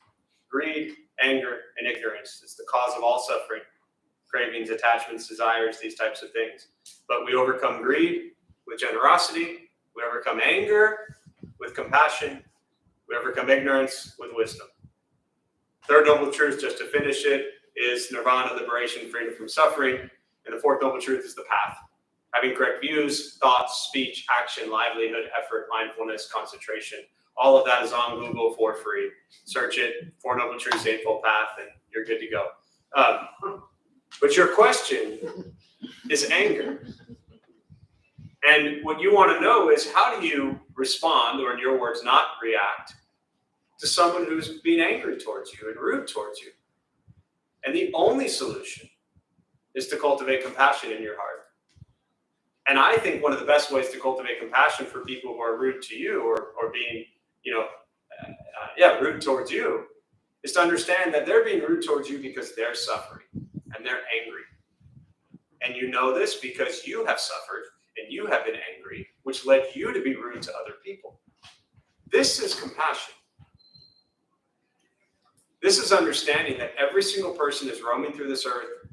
Greed, anger, and ignorance. It's the cause of all suffering. Cravings, attachments, desires, these types of things. But we overcome greed with generosity. We overcome anger with compassion. We overcome ignorance with wisdom. Third noble truth, just to finish it, is nirvana, liberation, freedom from suffering. And the fourth noble truth is the path. Having correct views, thoughts, speech, action, livelihood, effort, mindfulness, concentration. All of that is on Google for free. Search it, Four Noble Truths, Eightfold Path, and you're good to go. But your question is anger. And what you want to know is, how do you respond, or in your words, not react, to someone who's being angry towards you and rude towards you? And the only solution is to cultivate compassion in your heart. And I think one of the best ways to cultivate compassion for people who are rude to you or being, rude towards you, is to understand that they're being rude towards you because they're suffering and they're angry. And you know this because you have suffered and you have been angry, which led you to be rude to other people. This is compassion. This is understanding that every single person is roaming through this earth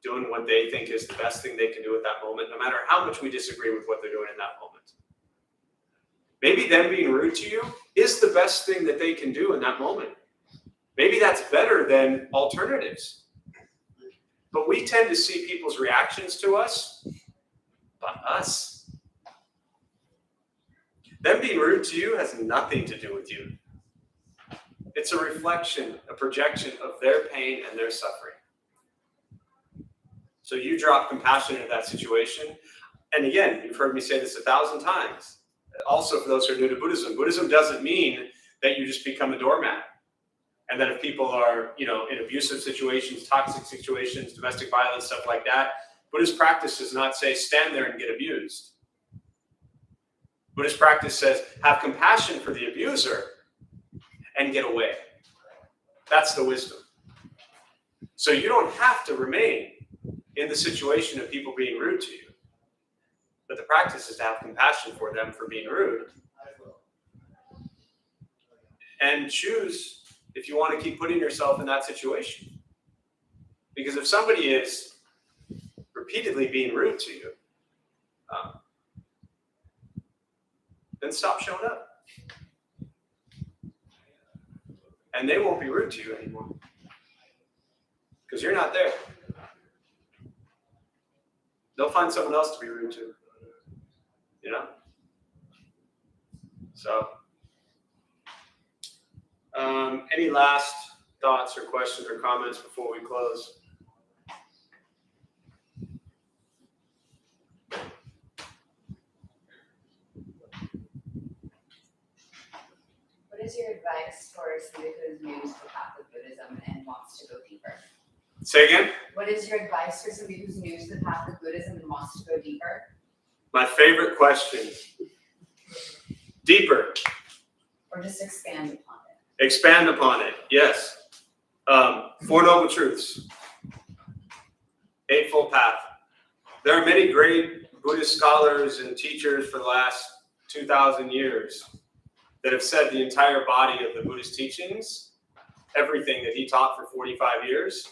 doing what they think is the best thing they can do at that moment, no matter how much we disagree with what they're doing in that moment. Maybe them being rude to you is the best thing that they can do in that moment. Maybe that's better than alternatives. But we tend to see people's reactions to us, but us. Them being rude to you has nothing to do with you. It's a reflection, a projection of their pain and their suffering. So you drop compassion into that situation. And again, you've heard me say this 1,000 times. Also, for those who are new to Buddhism, Buddhism doesn't mean that you just become a doormat. And that if people are, in abusive situations, toxic situations, domestic violence, stuff like that, Buddhist practice does not say stand there and get abused. Buddhist practice says have compassion for the abuser and get away. That's the wisdom. So you don't have to remain in the situation of people being rude to you. But the practice is to have compassion for them for being rude. And choose if you want to keep putting yourself in that situation. Because if somebody is repeatedly being rude to you, then stop showing up. And they won't be rude to you anymore. because you're not there. They'll find someone else to be rude to. You know? So, any last thoughts or questions or comments before we close? What is your advice for somebody who's new to the path of Buddhism and wants to go deeper? Say again? What is your advice for somebody who's new to the path of Buddhism and wants to go deeper? My favorite question. Deeper. Or just expand upon it? Expand upon it, yes. Four Noble Truths. Eightfold Path. There are many great Buddhist scholars and teachers for the last 2,000 years that have said the entire body of the Buddhist teachings, everything that he taught for 45 years,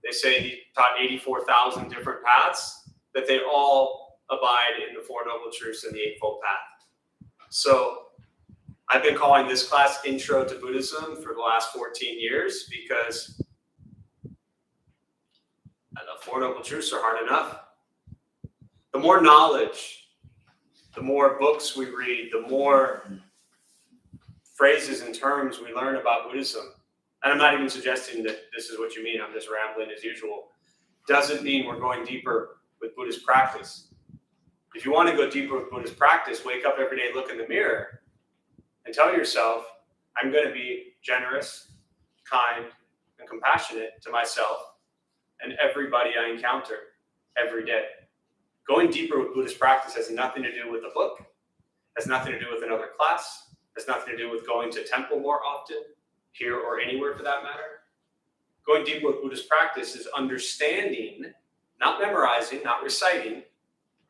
they say he taught 84,000 different paths, that they all abide in the Four Noble Truths and the Eightfold Path. So I've been calling this class Intro to Buddhism for the last 14 years because the Four Noble Truths are hard enough. The more knowledge, the more books we read, the more phrases and terms we learn about Buddhism, and I'm not even suggesting that this is what you mean, I'm just rambling as usual, doesn't mean we're going deeper with Buddhist practice. If you want to go deeper with Buddhist practice, wake up every day, look in the mirror, and tell yourself, I'm going to be generous, kind, and compassionate to myself and everybody I encounter every day. Going deeper with Buddhist practice has nothing to do with a book, has nothing to do with another class, has nothing to do with going to temple more often, here or anywhere for that matter. Going deeper with Buddhist practice is understanding, not memorizing, not reciting,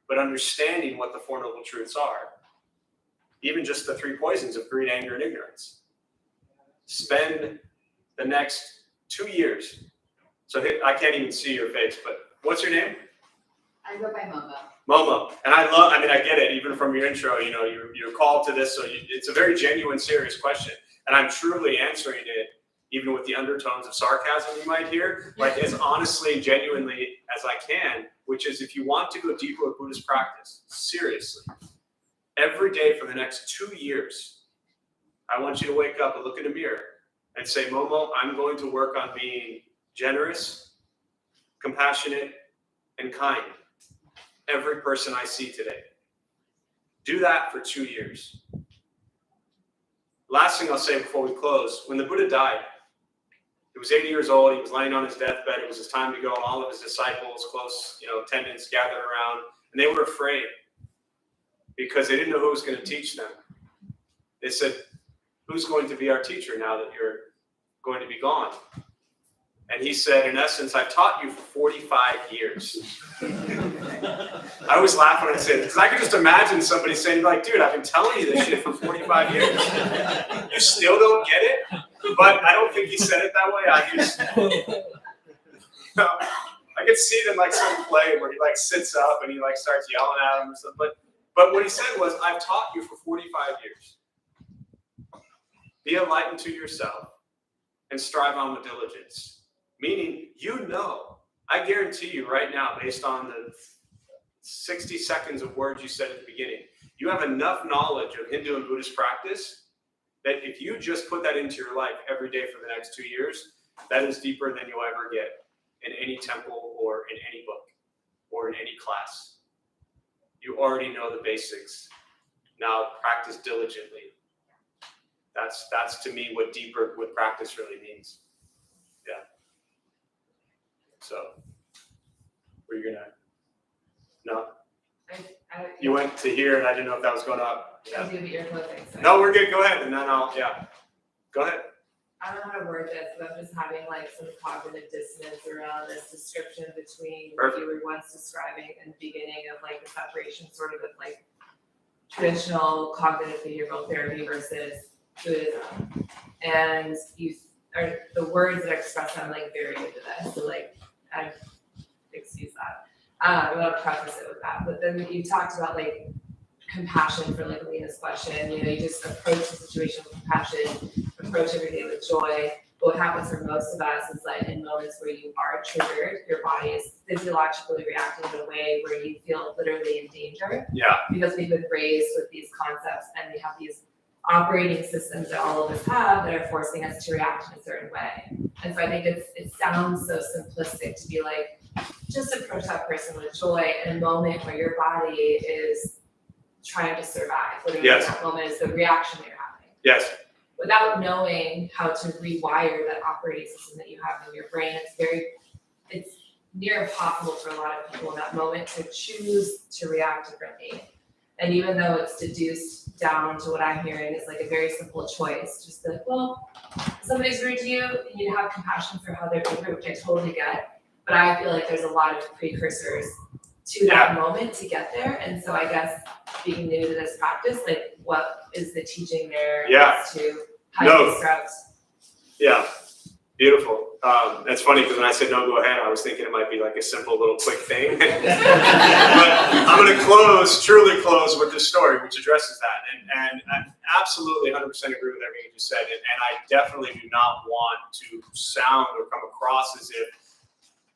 but understanding what the Four Noble Truths are. Even just the three poisons of greed, anger, and ignorance. Spend the next 2 years. So I can't even see your face, but what's your name? I go by Momo. Momo. And I get it, even from your intro, you know, you're called to this, so it's a very genuine, serious question. And I'm truly answering it, even with the undertones of sarcasm you might hear, like as honestly and genuinely as I can, which is if you want to go deeper with Buddhist practice, seriously, every day for the next 2 years, I want you to wake up and look in a mirror and say, Momo, I'm going to work on being generous, compassionate, and kind. Every person I see today. Do that for 2 years. Last thing I'll say before we close, when the Buddha died, he was 80 years old, he was laying on his deathbed, it was his time to go, and all of his disciples, close, attendants gathered around, and they were afraid because they didn't know who was going to teach them. They said, who's going to be our teacher now that you're going to be gone? And he said, in essence, I've taught you for 45 years. I always laugh when I say this, because I could just imagine somebody saying, like, dude, I've been telling you this shit for 45 years. You still don't get it? But I don't think he said it that way. I could see it in like some play where he like sits up and he like starts yelling at him or something. But what he said was, I've taught you for 45 years. Be enlightened to yourself and strive on with diligence. Meaning, I guarantee you right now, based on the 60 seconds of words you said at the beginning, you have enough knowledge of Hindu and Buddhist practice that if you just put that into your life every day for the next 2 years, that is deeper than you'll ever get in any temple or in any book or in any class. You already know the basics. Now practice diligently. That's to me what deeper with practice really means. Yeah. So, were you gonna? No. You went to here, and I didn't know if that was going up. I do the ear closing. So. No, we're good. Go ahead, and then Go ahead. I don't know how to word this, but I'm just having like some cognitive dissonance around this description between what you were once describing in the beginning of like the separation sort of like traditional cognitive behavioral therapy versus Buddhism. And the words that express I'm like very into this. So like excuse that. I'm gonna preface it with that. But then you talked about like compassion for like Alina's question. You just approach the situation with compassion, approach every day with joy. what happens for most of us is like in moments where you are triggered, your body is physiologically reacting in a way where you feel literally in danger. Yeah. Because we've been raised with these concepts and we have these operating systems that all of us have that are forcing us to react in a certain way. And so I think it sounds so simplistic to be like, just approach that person with joy in a moment where your body is trying to survive. Literally Yes. that moment is the reaction you're having. Yes. Without knowing how to rewire that operating system that you have in your brain, it's near impossible for a lot of people in that moment to choose to react differently. And even though it's deduced down to what I'm hearing is like a very simple choice, just like, well, if somebody's rude to you, you need to have compassion for how they're being rude, which I totally get. But I feel like there's a lot of precursors to that moment to get there. And so I guess being new to this practice, like what is the teaching there as to how you construct? Yeah, beautiful. That's funny because when I said no, go ahead, I was thinking it might be like a simple little quick thing. But I'm going to truly close with this story, which addresses that. And I absolutely 100% agree with everything you just said. And I definitely do not want to sound or come across as if,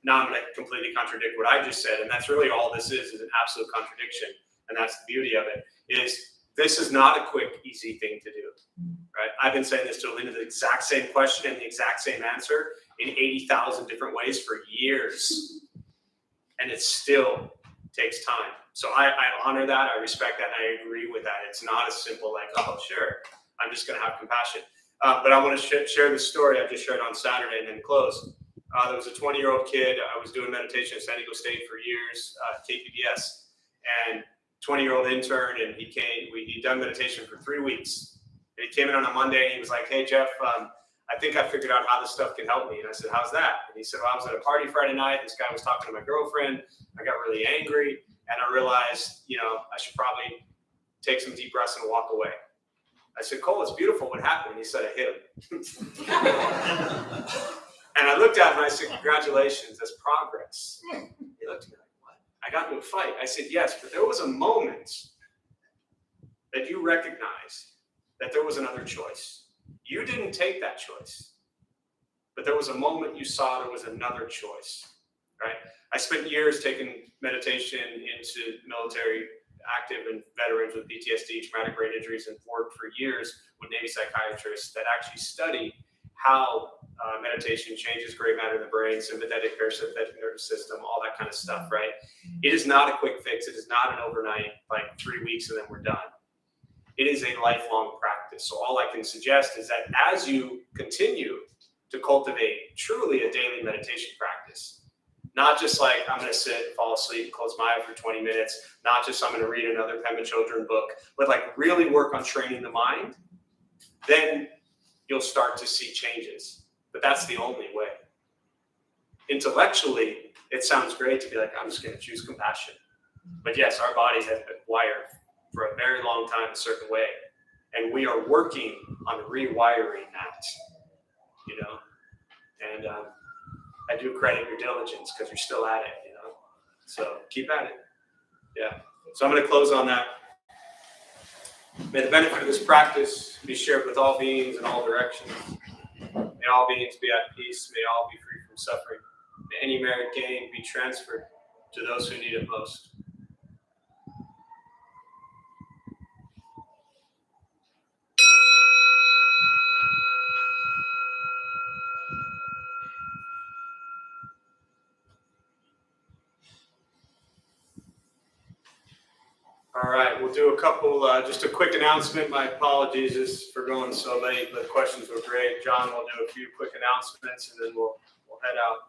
now I'm going to completely contradict what I just said. And that's really all this is an absolute contradiction. And that's the beauty of it, is this is not a quick, easy thing to do, right? I've been saying this to Alina, the exact same question and the exact same answer in 80,000 different ways for years. And it still takes time. So I honor that, I respect that, and I agree with that. It's not as simple like, oh, sure, I'm just going to have compassion. But I want to share the story I just shared on Saturday and then close. There was a 20-year-old kid. I was doing meditation at San Diego State for years, KPBS, and 20-year-old intern, and he'd done meditation for 3 weeks. And he came in on a Monday, and he was like, hey, Jeff, I think I figured out how this stuff can help me. And I said, how's that? And he said, well, I was at a party Friday night. This guy was talking to my girlfriend. I got really angry, and I realized, I should probably take some deep breaths and walk away. I said, Cole, it's beautiful. What happened? And he said, I hit him. And I looked at him and I said, congratulations, that's progress. He looked at me like, what? I got into a fight. I said, yes, but there was a moment that you recognized that there was another choice. You didn't take that choice, but there was a moment you saw there was another choice, right? I spent years taking meditation into military active and veterans with PTSD, traumatic brain injuries, and worked for years with Navy psychiatrists that actually study how meditation changes gray matter in the brain, sympathetic, parasympathetic nervous system, all that kind of stuff, right? It is not a quick fix. It is not an overnight, like 3 weeks and then we're done. It is a lifelong practice. So all I can suggest is that as you continue to cultivate truly a daily meditation practice, not just like I'm going to sit, fall asleep, close my eye for 20 minutes, not just I'm going to read another Pema Children book, but like really work on training the mind, then you'll start to see changes. But that's the only way. Intellectually, it sounds great to be like, I'm just going to choose compassion. But yes, our bodies have been wired for a very long time a certain way. And we are working on rewiring that, And I do credit your diligence because you're still at it, So keep at it. Yeah. So I'm going to close on that. May the benefit of this practice be shared with all beings in all directions. May all beings be at peace. May all be free from suffering. May any merit gain be transferred to those who need it most. All right, we'll do a couple, just a quick announcement. My apologies just for going so late. The questions were great. John will do a few quick announcements and then we'll head out.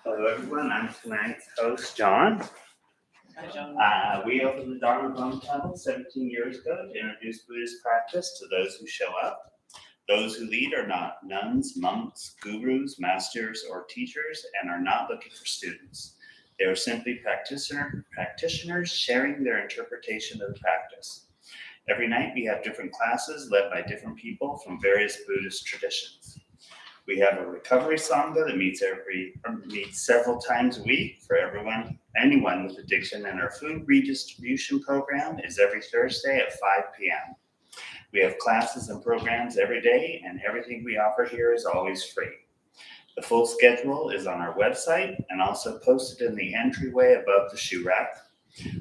Hello, everyone. I'm tonight's host, John. Hi, John. We opened the Dharma Bone Temple 17 years ago to introduce Buddhist practice to those who show up. Those who lead are not nuns, monks, gurus, masters, or teachers, and are not looking for students. They are simply practitioners sharing their interpretation of the practice. Every night we have different classes led by different people from various Buddhist traditions. We have a recovery sangha that meets several times a week for anyone with addiction, and our food redistribution program is every Thursday at 5 p.m. We have classes and programs every day, and everything we offer here is always free. The full schedule is on our website and also posted in the entryway above the shoe rack.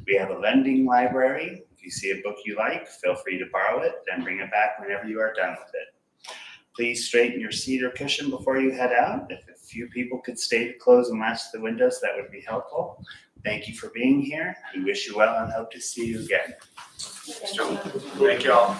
We have a lending library. If you see a book you like, feel free to borrow it, then bring it back whenever you are done with it. Please straighten your seat or cushion before you head out. If a few people could stay to close and latch the windows, that would be helpful. Thank you for being here. We wish you well and hope to see you again. Thank you all.